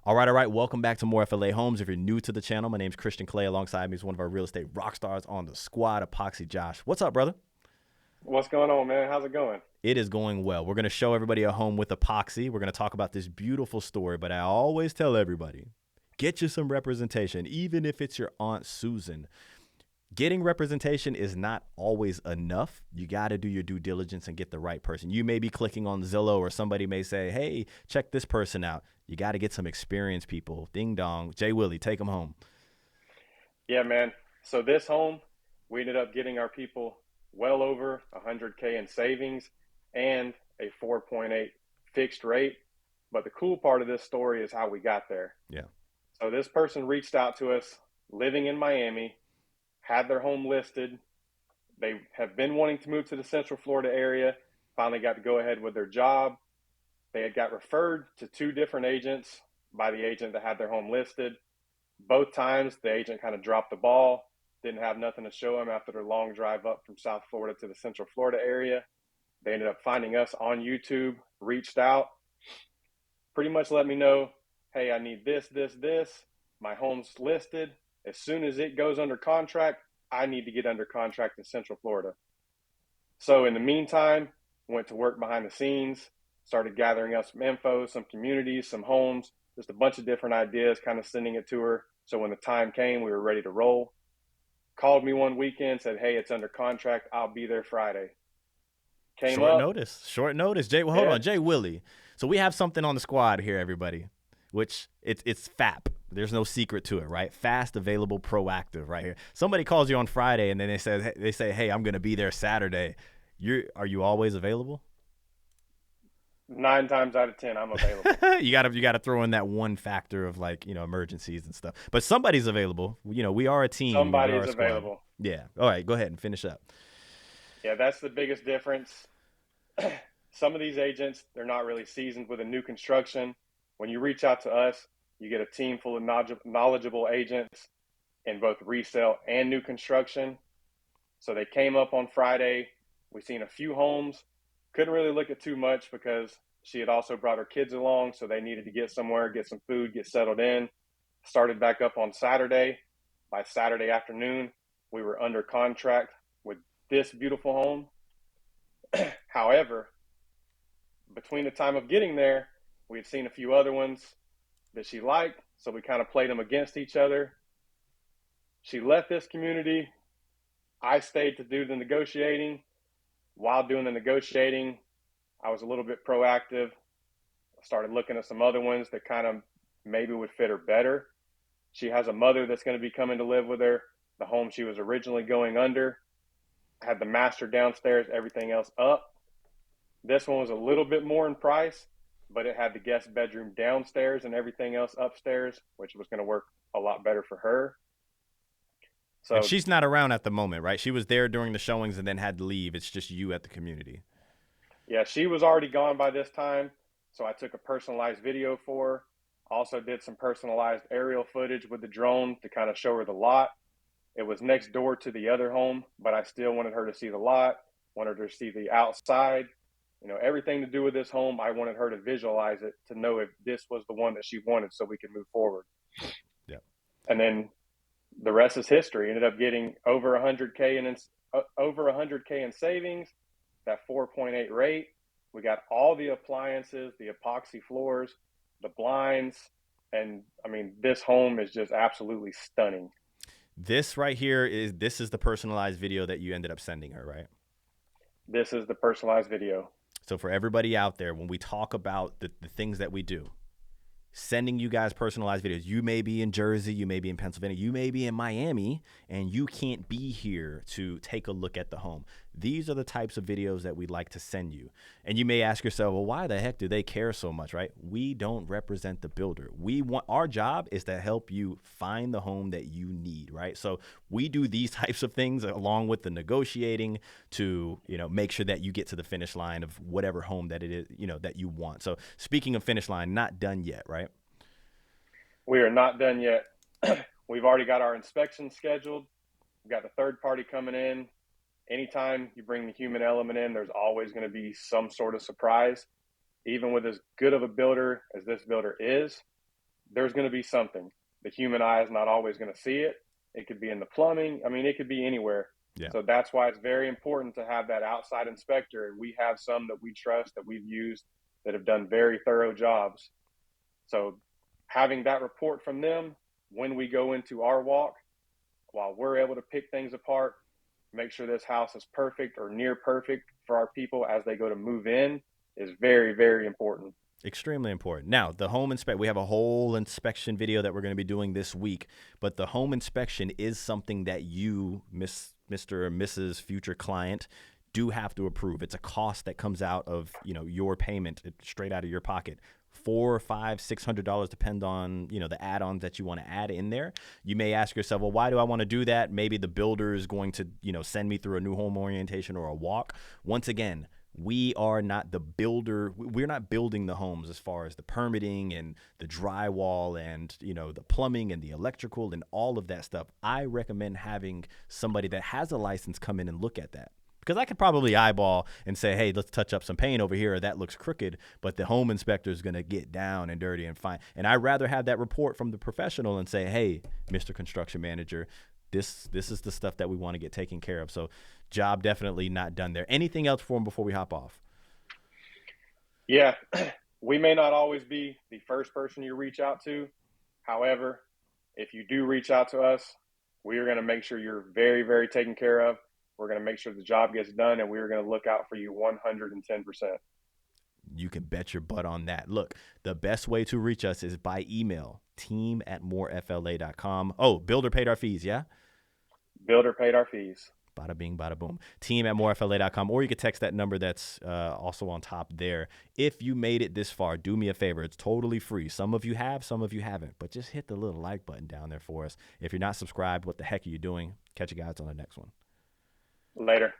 All right. Welcome back to More FLA Homes. If you're new to the channel, my name's Christian Clay. Alongside me is one of our real estate rock stars on the squad, Epoxy Josh. What's up, brother? What's going on, man? How's it going? It is going well. We're going to show everybody a home with Epoxy. We're going to talk about this beautiful story, but I always tell everybody, get you some representation, even if it's your Aunt Susan. Getting representation is not always enough. You got to do your due diligence and get the right person. You may be clicking on Zillow, or somebody may say, hey, check this person out. You got to get some experienced people. Ding dong. Jay Willie, take them home. Yeah, man. So this home, we ended up getting our people well over 100K in savings and a 4.8 fixed rate. But the cool part of this story is how we got there. Yeah. So this person reached out to us living in Miami, had their home listed. They have been wanting to move to the Central Florida area, finally got to go ahead with their job. They had got referred to two different agents by the agent that had their home listed. Both times the agent kind of dropped the ball, didn't have nothing to show them after their long drive up from South Florida to the Central Florida area. They ended up finding us on YouTube, reached out, pretty much let me know, hey, I need this. My home's listed. As soon as it goes under contract, I need to get under contract in Central Florida. So in the meantime, went to work behind the scenes, started gathering up some info, some communities, some homes, just a bunch of different ideas, kind of sending it to her. So when the time came, we were ready to roll. Called me one weekend, said, hey, it's under contract. I'll be there Friday. Came Short up. notice. Short notice. Jay, well, hold Yeah. on. Jay Willie. So we have something on the squad here, everybody, which it's FAP. There's no secret to it, right? Fast, available, proactive, right here. Somebody calls you on Friday and then they say, hey, I'm going to be there Saturday. Are you always available? 9 times out of 10, I'm available. you gotta throw in that one factor of, like, emergencies and stuff. But somebody's available. We are a team. We are Somebody's a squad. available. Yeah. All right. Go ahead and finish up. Yeah, that's the biggest difference. Some of these agents, they're not really seasoned with a new construction. When you reach out to us, you get a team full of knowledgeable agents in both resale and new construction. So they came up on Friday. We seen a few homes. Couldn't really look at too much because she had also brought her kids along, so they needed to get somewhere, get some food, get settled in. Started back up on Saturday. By Saturday afternoon, we were under contract with this beautiful home. However, between the time of getting there, we had seen a few other ones that she liked, so we kind of played them against each other. She left this community. I stayed to do the negotiating. While doing the negotiating, I was a little bit proactive. I started looking at some other ones that kind of maybe would fit her better. She has a mother that's going to be coming to live with her. The home she was originally going under had the master downstairs, everything else up. This one was a little bit more in price, but it had the guest bedroom downstairs and everything else upstairs, which was going to work a lot better for her. And So she's not around at the moment, right? She was there during the showings and then had to leave. It's just you at the community. yeah, she was already gone by this time. So I took a personalized video for her. Also did some personalized aerial footage with the drone to kind of show her the lot. It was next door to the other home, but I still wanted her to see the lot, wanted her to see the outside. Everything to do with this home, I wanted her to visualize it to know if this was the one that she wanted so we could move forward. Yeah. And then the rest is history. Ended up getting over 100K in savings, that 4.8 rate. We got all the appliances, the epoxy floors, the blinds, and I mean, this home is just absolutely stunning. This right here is the personalized video that you ended up sending her, right? This is the personalized video. So for everybody out there, when we talk about the things that we do, sending you guys personalized videos. You may be in Jersey, you may be in Pennsylvania, you may be in Miami, and you can't be here to take a look at the home. These are the types of videos that we'd like to send you. And you may ask yourself, well, why the heck do they care so much, right? We don't represent the builder. Our job is to help you find the home that you need, right? So we do these types of things along with the negotiating to, make sure that you get to the finish line of whatever home that it is, that you want. So speaking of finish line, not done yet, right? We are not done yet. We've already got our inspection scheduled. We've got the third party coming in. Anytime you bring the human element in, there's always going to be some sort of surprise. Even with as good of a builder as this builder is, there's going to be something. The human eye is not always going to see it. It could be in the plumbing. I mean, it could be anywhere. Yeah. So that's why it's very important to have that outside inspector. And we have some that we trust, that we've used, that have done very thorough jobs. So having that report from them when we go into our walk, while we're able to pick things apart, make sure this house is perfect or near perfect for our people as they go to move in, is very, very important. Extremely important. Now, the home inspection, we have a whole inspection video that we're going to be doing this week, but the home inspection is something that you, Mr. or Mrs. future client, do have to approve. It's a cost that comes out of, your payment straight out of your pocket. $400, $500, $600 depend on, the add-ons that you want to add in there. You may ask yourself, well, why do I want to do that? Maybe the builder is going to, send me through a new home orientation or a walk. Once again, we are not the builder. We're not building the homes as far as the permitting and the drywall and, the plumbing and the electrical and all of that stuff. I recommend having somebody that has a license come in and look at that. Because I could probably eyeball and say, hey, let's touch up some paint over here, or that looks crooked. But the home inspector is going to get down and dirty and fine. And I'd rather have that report from the professional and say, hey, Mr. Construction Manager, this is the stuff that we want to get taken care of. So job definitely not done there. Anything else for him before we hop off? Yeah, we may not always be the first person you reach out to. However, if you do reach out to us, we are going to make sure you're very, very taken care of. We're going to make sure the job gets done, and we're going to look out for you 110%. You can bet your butt on that. Look, the best way to reach us is by email, team@morefla.com. Oh, builder paid our fees, yeah? Builder paid our fees. Bada bing, bada boom. Team@morefla.com, or you can text that number that's also on top there. If you made it this far, do me a favor. It's totally free. Some of you have, some of you haven't, but just hit the little like button down there for us. If you're not subscribed, what the heck are you doing? Catch you guys on the next one. Later.